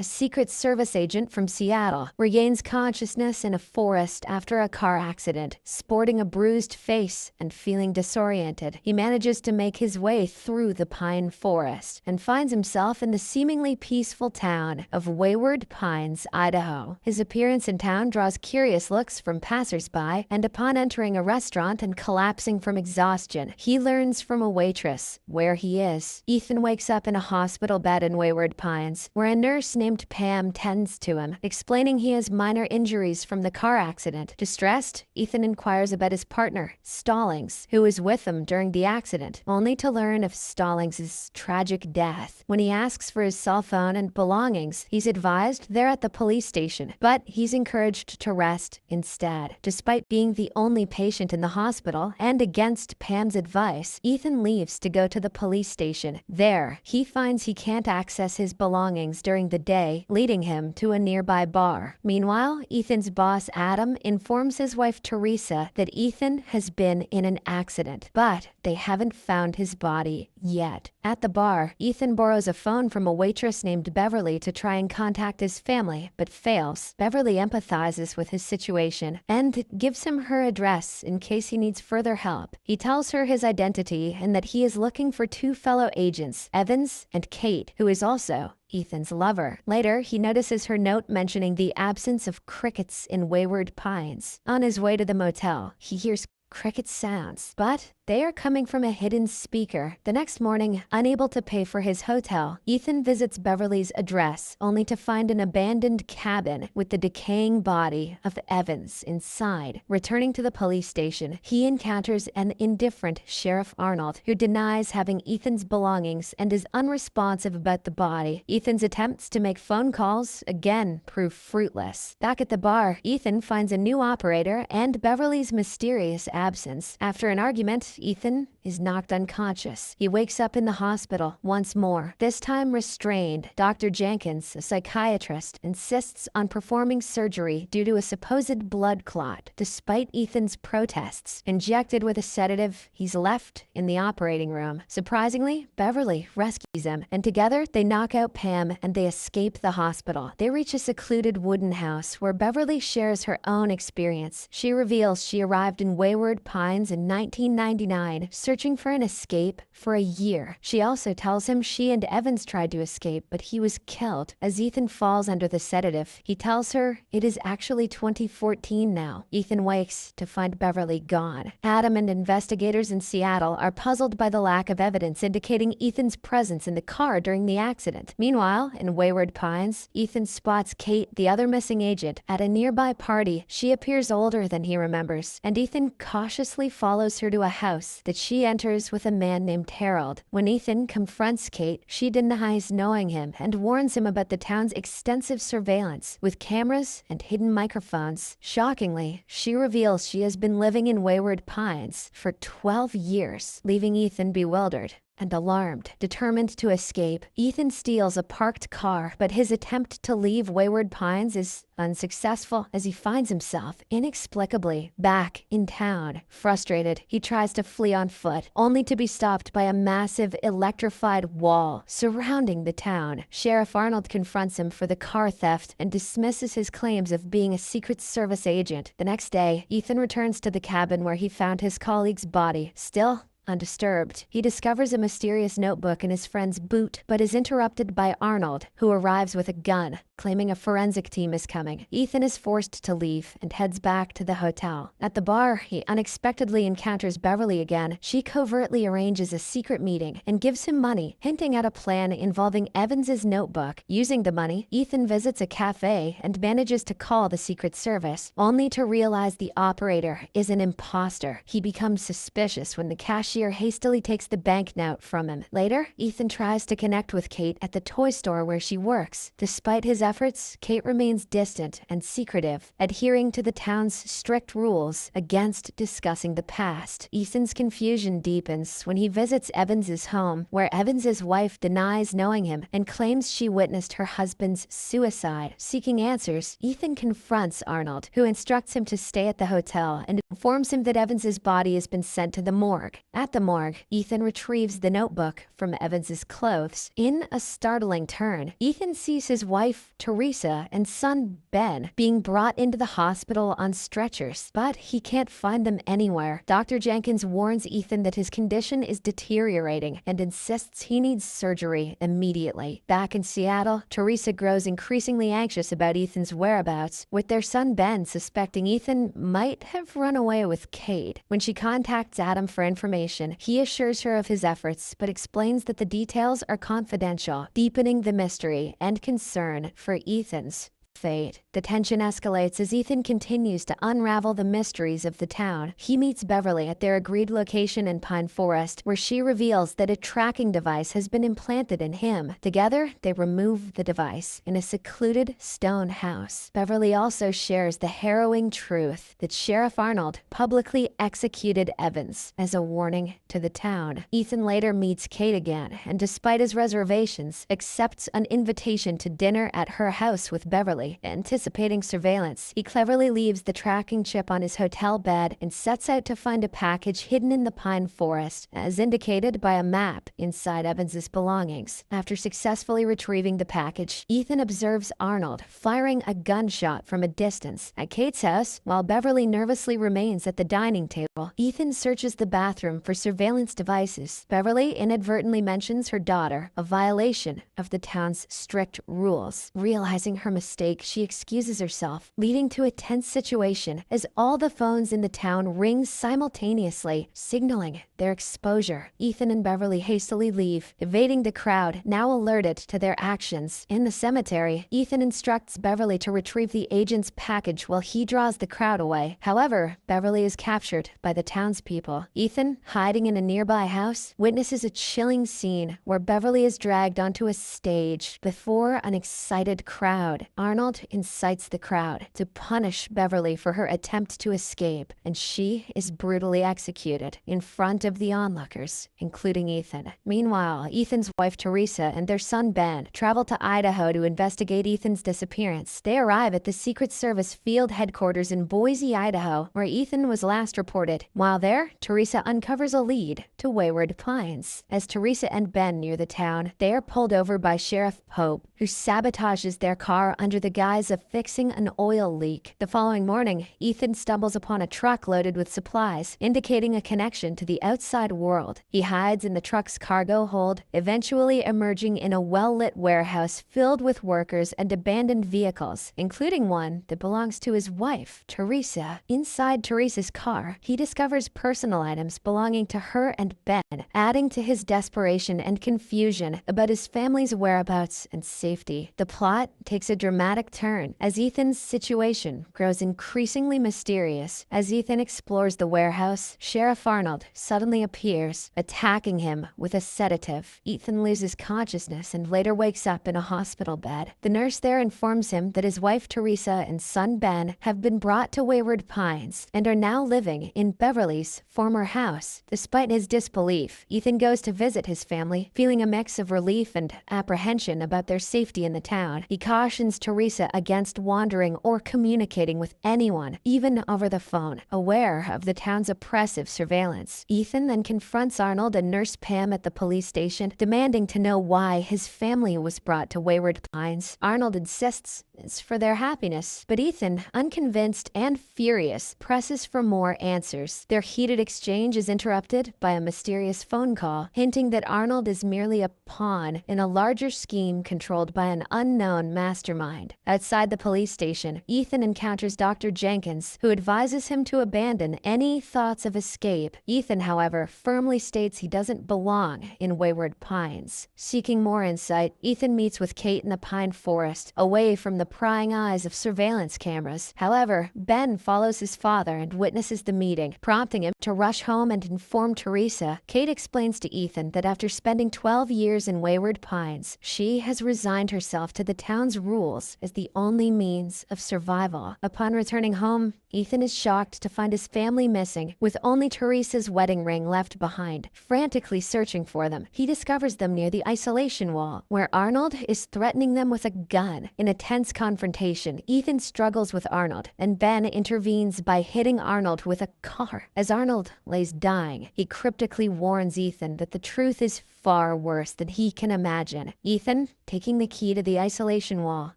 a Secret Service agent from Seattle, regains consciousness in a forest after a car accident. Sporting a bruised face and feeling disoriented, he manages to make his way through the pine forest and finds himself in the seemingly peaceful town of Wayward Pines, Idaho. His appearance in town draws curious looks from passersby, and upon entering a restaurant and collapsing from exhaustion, he learns from a waitress where he is. Ethan wakes up in a hospital bed in Wayward Pines, where a nurse named Pam tends to him, explaining he has minor injuries from the car accident. Distressed, Ethan inquires about his partner, Stallings, who was with him during the accident, only to learn of Stallings' tragic death. When he asks for his cell phone and belongings, he's advised they're at the police station, but he's encouraged to rest instead. Despite being the only patient in the hospital and against Pam's advice, Ethan leaves to go to the police station. There, he finds he can't access his belongings during the day, leading him to a nearby bar. Meanwhile, Ethan's boss Adam informs his wife Teresa that Ethan has been in an accident, but they haven't found his body yet. At the bar, Ethan borrows a phone from a waitress named Beverly to try and contact his family, but fails. Beverly empathizes with his situation and gives him her address in case he needs further help. He tells her his identity and that he is looking for two fellow agents, Evans and Kate, who is also Ethan's lover. Later, he notices her note mentioning the absence of crickets in Wayward Pines. On his way to the motel, he hears cricket sounds, but they are coming from a hidden speaker. The next morning, unable to pay for his hotel, Ethan visits Beverly's address, only to find an abandoned cabin with the decaying body of Evans inside. Returning to the police station, he encounters an indifferent Sheriff Arnold, who denies having Ethan's belongings and is unresponsive about the body. Ethan's attempts to make phone calls again prove fruitless. Back at the bar, Ethan finds a new operator and Beverly's mysterious absence. After an argument, Ethan is knocked unconscious. He wakes up in the hospital once more, this time restrained. Dr. Jenkins, a psychiatrist, insists on performing surgery due to a supposed blood clot. Despite Ethan's protests, injected with a sedative, he's left in the operating room. Surprisingly, Beverly rescues him, and together they knock out Pam and they escape the hospital. They reach a secluded wooden house where Beverly shares her own experience. She reveals she arrived in Wayward Pines in 1999, searching for an escape for a year. She also tells him she and Evans tried to escape, but he was killed. As Ethan falls under the sedative, he tells her it is actually 2014 now. Ethan wakes to find Beverly gone. Adam and investigators in Seattle are puzzled by the lack of evidence indicating Ethan's presence in the car during the accident. Meanwhile, in Wayward Pines, Ethan spots Kate, the other missing agent, at a nearby party. She appears older than he remembers, and Ethan cautiously follows her to a house that she enters with a man named Harold. When Ethan confronts Kate, she denies knowing him and warns him about the town's extensive surveillance with cameras and hidden microphones. Shockingly, she reveals she has been living in Wayward Pines for 12 years, leaving Ethan bewildered and alarmed. Determined to escape, Ethan steals a parked car, but his attempt to leave Wayward Pines is unsuccessful as he finds himself inexplicably back in town. Frustrated, he tries to flee on foot, only to be stopped by a massive electrified wall surrounding the town. Sheriff Arnold confronts him for the car theft and dismisses his claims of being a Secret Service agent. The next day, Ethan returns to the cabin where he found his colleague's body, still undisturbed. He discovers a mysterious notebook in his friend's boot, but is interrupted by Arnold, who arrives with a gun, claiming a forensic team is coming. Ethan is forced to leave and heads back to the hotel. At the bar, he unexpectedly encounters Beverly again. She covertly arranges a secret meeting and gives him money, hinting at a plan involving Evans's notebook. Using the money, Ethan visits a cafe and manages to call the Secret Service, only to realize the operator is an imposter. He becomes suspicious when the cashier hastily takes the banknote from him. Later, Ethan tries to connect with Kate at the toy store where she works. Despite his efforts, Kate remains distant and secretive, adhering to the town's strict rules against discussing the past. Ethan's confusion deepens when he visits Evans's home, where Evans's wife denies knowing him and claims she witnessed her husband's suicide. Seeking answers, Ethan confronts Arnold, who instructs him to stay at the hotel and informs him that Evans's body has been sent to the morgue. At the morgue, Ethan retrieves the notebook from Evans's clothes. In a startling turn, Ethan sees his wife, Teresa, and son, Ben, being brought into the hospital on stretchers, but he can't find them anywhere. Dr. Jenkins warns Ethan that his condition is deteriorating and insists he needs surgery immediately. Back in Seattle, Teresa grows increasingly anxious about Ethan's whereabouts, with their son Ben suspecting Ethan might have run away with Kate. When she contacts Adam for information, he assures her of his efforts, but explains that the details are confidential, deepening the mystery and concern for Ethan's fate. The tension escalates as Ethan continues to unravel the mysteries of the town. He meets Beverly at their agreed location in Pine Forest, where she reveals that a tracking device has been implanted in him. Together, they remove the device in a secluded stone house. Beverly also shares the harrowing truth that Sheriff Arnold publicly executed Evans as a warning to the town. Ethan later meets Kate again, and despite his reservations, accepts an invitation to dinner at her house with Beverly. Anticipating surveillance, he cleverly leaves the tracking chip on his hotel bed and sets out to find a package hidden in the pine forest, as indicated by a map inside Evans's belongings. After successfully retrieving the package, Ethan observes Arnold firing a gunshot from a distance at Kate's house, while Beverly nervously remains at the dining table. Ethan searches the bathroom for surveillance devices. Beverly inadvertently mentions her daughter, a violation of the town's strict rules. Realizing her mistake, she excuses herself, leading to a tense situation as all the phones in the town ring simultaneously, signaling their exposure. Ethan and Beverly hastily leave, evading the crowd, now alerted to their actions. In the cemetery, Ethan instructs Beverly to retrieve the agent's package while he draws the crowd away. However, Beverly is captured by the townspeople. Ethan, hiding in a nearby house, witnesses a chilling scene where Beverly is dragged onto a stage before an excited crowd. Arnold incites the crowd to punish Beverly for her attempt to escape, and she is brutally executed in front of the onlookers, including Ethan. Meanwhile, Ethan's wife Teresa and their son Ben travel to Idaho to investigate Ethan's disappearance. They arrive at the Secret Service field headquarters in Boise, Idaho, where Ethan was last reported. While there, Teresa uncovers a lead to Wayward Pines. As Teresa and Ben near the town, they are pulled over by Sheriff Pope, who sabotages their car under the guise of fixing an oil leak. The following morning, Ethan stumbles upon a truck loaded with supplies, indicating a connection to the outside world. He hides in the truck's cargo hold, eventually emerging in a well-lit warehouse filled with workers and abandoned vehicles, including one that belongs to his wife, Teresa. Inside Teresa's car, he discovers personal items belonging to her and Ben, adding to his desperation and confusion about his family's whereabouts and safety. The plot takes a dramatic turn as Ethan's situation grows increasingly mysterious. As Ethan explores the warehouse, Sheriff Arnold suddenly appears, attacking him with a sedative. Ethan loses consciousness and later wakes up in a hospital bed. The nurse there informs him that his wife Teresa and son Ben have been brought to Wayward Pines and are now living in Beverly's former house. Despite his disbelief, Ethan goes to visit his family, feeling a mix of relief and apprehension about their safety in the town. He cautions Teresa against wandering or communicating with anyone, even over the phone. Aware of the town's oppressive surveillance, Ethan then confronts Arnold and Nurse Pam at the police station, demanding to know why his family was brought to Wayward Pines. Arnold insists it's for their happiness, but Ethan, unconvinced and furious, presses for more answers. Their heated exchange is interrupted by a mysterious phone call, hinting that Arnold is merely a pawn in a larger scheme controlled by an unknown mastermind. Outside the police station, Ethan encounters Dr. Jenkins, who advises him to abandon any thoughts of escape. Ethan, however, firmly states he doesn't belong in Wayward Pines. Seeking more insight, Ethan meets with Kate in the pine forest, away from the prying eyes of surveillance cameras. However, Ben follows his father and witnesses the meeting, prompting him to rush home and inform Teresa. Kate explains to Ethan that after spending 12 years in Wayward Pines, she has resigned herself to the town's rules as the the only means of survival. Upon returning home, Ethan is shocked to find his family missing, with only Teresa's wedding ring left behind. Frantically searching for them, he discovers them near the isolation wall, where Arnold is threatening them with a gun. In a tense confrontation, Ethan struggles with Arnold, and Ben intervenes by hitting Arnold with a car. As Arnold lays dying, he cryptically warns Ethan that the truth is far worse than he can imagine. Ethan, taking the key to the isolation wall,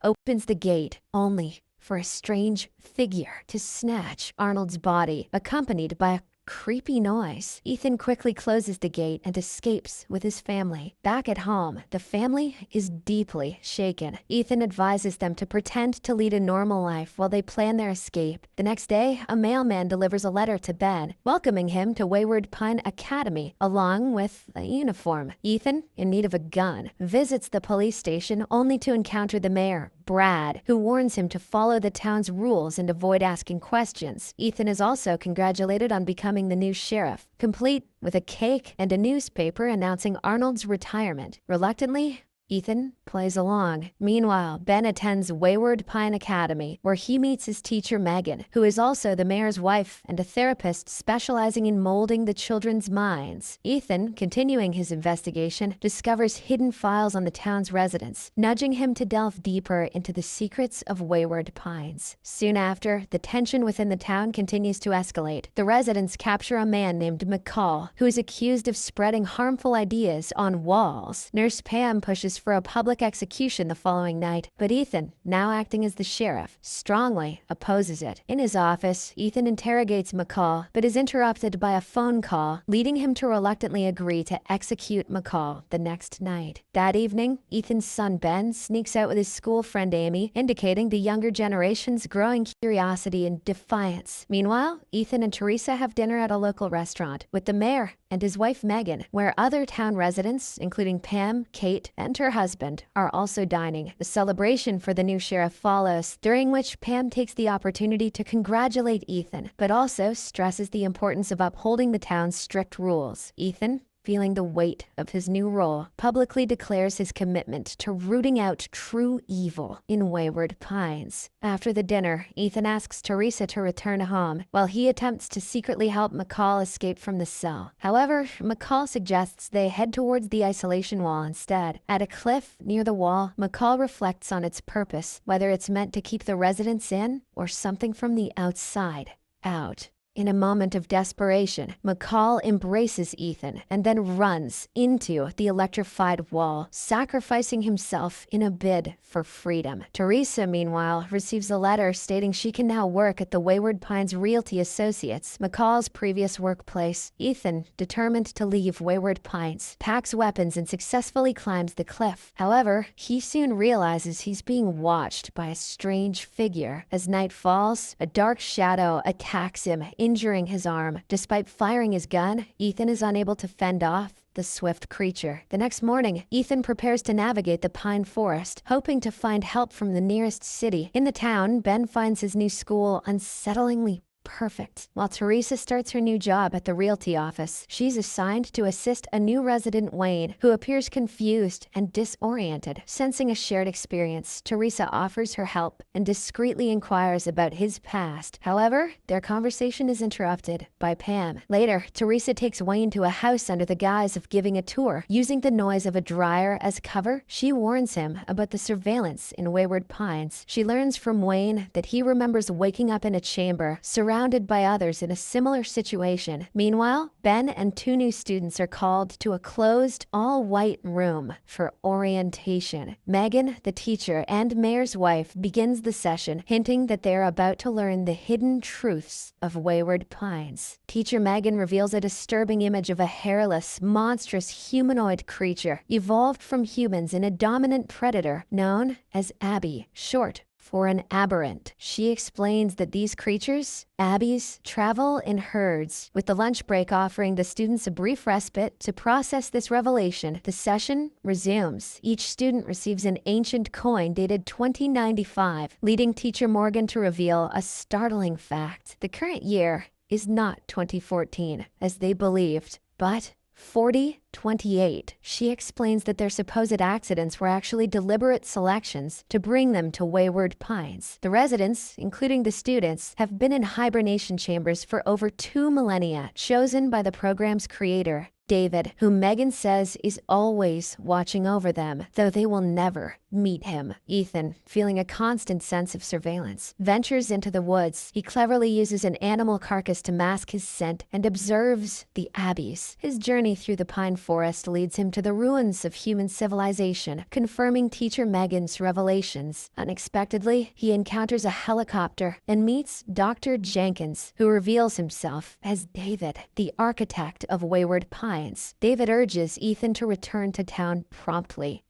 opens the gate, only for a strange figure to snatch Arnold's body, accompanied by a creepy noise. Ethan quickly closes the gate and escapes with his family. Back at home, the family is deeply shaken. Ethan advises them to pretend to lead a normal life while they plan their escape. The next day, a mailman delivers a letter to Ben, welcoming him to Wayward Pine Academy, along with a uniform. Ethan, in need of a gun, visits the police station only to encounter the mayor, Brad, who warns him to follow the town's rules and avoid asking questions. Ethan is also congratulated on becoming the new sheriff, complete with a cake and a newspaper announcing Arnold's retirement. Reluctantly, Ethan plays along. Meanwhile, Ben attends Wayward Pine Academy, where he meets his teacher Megan, who is also the mayor's wife and a therapist specializing in molding the children's minds. Ethan, continuing his investigation, discovers hidden files on the town's residents, nudging him to delve deeper into the secrets of Wayward Pines. Soon after, the tension within the town continues to escalate. The residents capture a man named McCall, who is accused of spreading harmful ideas on walls. Nurse Pam pushes for a public execution the following night, but Ethan, now acting as the sheriff, strongly opposes it. In his office, Ethan interrogates McCall, but is interrupted by a phone call, leading him to reluctantly agree to execute McCall the next night. That evening, Ethan's son Ben sneaks out with his school friend Amy, indicating the younger generation's growing curiosity and defiance. Meanwhile, Ethan and Teresa have dinner at a local restaurant with the mayor and his wife Megan, where other town residents, including Pam, Kate, and her husband, are also dining. The celebration for the new sheriff follows, during which Pam takes the opportunity to congratulate Ethan, but also stresses the importance of upholding the town's strict rules. Ethan, feeling the weight of his new role, publicly declares his commitment to rooting out true evil in Wayward Pines. After the dinner, Ethan asks Teresa to return home, while he attempts to secretly help McCall escape from the cell. However, McCall suggests they head towards the isolation wall instead. At a cliff near the wall, McCall reflects on its purpose, whether it's meant to keep the residents in or something from the outside out. In a moment of desperation, McCall embraces Ethan and then runs into the electrified wall, sacrificing himself in a bid for freedom. Teresa, meanwhile, receives a letter stating she can now work at the Wayward Pines Realty Associates, McCall's previous workplace. Ethan, determined to leave Wayward Pines, packs weapons and successfully climbs the cliff. However, he soon realizes he's being watched by a strange figure. As night falls, a dark shadow attacks him, injuring his arm. Despite firing his gun, Ethan is unable to fend off the swift creature. The next morning, Ethan prepares to navigate the pine forest, hoping to find help from the nearest city. In the town, Ben finds his new school unsettlingly perfect. While Teresa starts her new job at the realty office, she's assigned to assist a new resident, Wayne, who appears confused and disoriented. Sensing a shared experience, Teresa offers her help and discreetly inquires about his past. However, their conversation is interrupted by Pam. Later, Teresa takes Wayne to a house under the guise of giving a tour. Using the noise of a dryer as cover, she warns him about the surveillance in Wayward Pines. She learns from Wayne that he remembers waking up in a chamber surrounded by others in a similar situation. Meanwhile, Ben and two new students are called to a closed, all-white room for orientation. Megan, the teacher and mayor's wife, begins the session, hinting that they are about to learn the hidden truths of Wayward Pines. Teacher Megan reveals a disturbing image of a hairless, monstrous humanoid creature evolved from humans in a dominant predator known as Abby, short for an aberrant. She explains that these creatures, Abbies, travel in herds, with the lunch break offering the students a brief respite to process this revelation. The session resumes. Each student receives an ancient coin dated 2095, leading teacher Morgan to reveal a startling fact. The current year is not 2014, as they believed, but 4028. She explains that their supposed accidents were actually deliberate selections to bring them to Wayward Pines. The residents, including the students, have been in hibernation chambers for over 2 millennia, chosen by the program's creator, David, whom Megan says is always watching over them, though they will never meet him. Ethan, feeling a constant sense of surveillance, ventures into the woods. He cleverly uses an animal carcass to mask his scent and observes the Abbeys. His journey through the pine forest leads him to the ruins of human civilization, confirming teacher Megan's revelations. Unexpectedly, he encounters a helicopter and meets Dr. Jenkins, who reveals himself as David, the architect of Wayward Pines. David urges Ethan to return to town promptly.